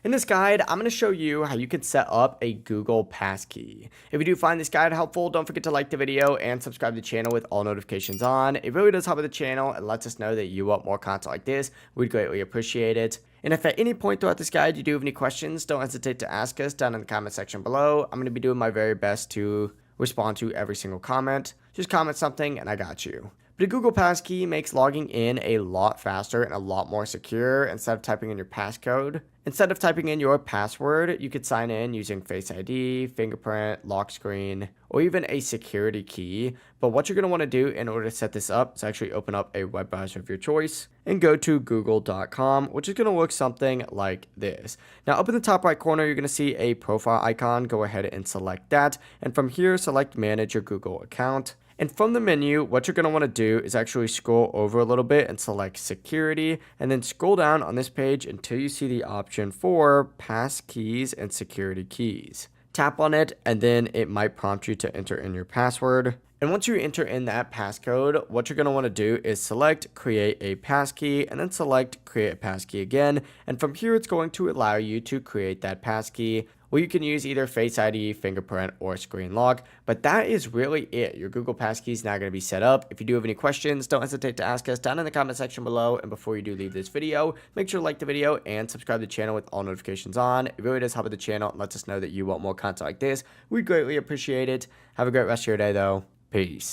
In this guide, I'm going to show you how you can set up a Google Passkey. If you do find this guide helpful, don't forget to like the video and subscribe to the channel with all notifications on. It really does help with the channel and lets us know that you want more content like this. We'd greatly appreciate it. And if at any point throughout this guide you do have any questions, don't hesitate to ask us down in the comment section below. I'm going to be doing my very best to respond to every single comment. Just comment something and I got you. But a Google Passkey makes logging in a lot faster and a lot more secure. Instead of typing in your passcode, instead of typing in your password, you could sign in using Face ID, fingerprint, lock screen, or even a security key. But what you're going to want to do in order to set this up is actually open up a web browser of your choice and go to google.com, which is going to look something like this. Now, up in the top right corner, you're going to see a profile icon. Go ahead and select that. And from here, select Manage Your Google Account. And from the menu, what you're going to want to do is actually scroll over a little bit and select security, and then scroll down on this page until you see the option for passkeys and security keys. Tap on it, and then it might prompt you to enter in your password. And once you enter in that passcode, what you're going to want to do is select create a passkey and then select create a passkey again. And from here, it's going to allow you to create that passkey. Well, you can use either Face ID, fingerprint, or screen lock, but that is really it. Your Google Passkey is now going to be set up. If you do have any questions, don't hesitate to ask us down in the comment section below. And before you do leave this video, make sure to like the video and subscribe to the channel with all notifications on. It really does help with the channel and lets us know that you want more content like this. We'd greatly appreciate it. Have a great rest of your day, though. Peace.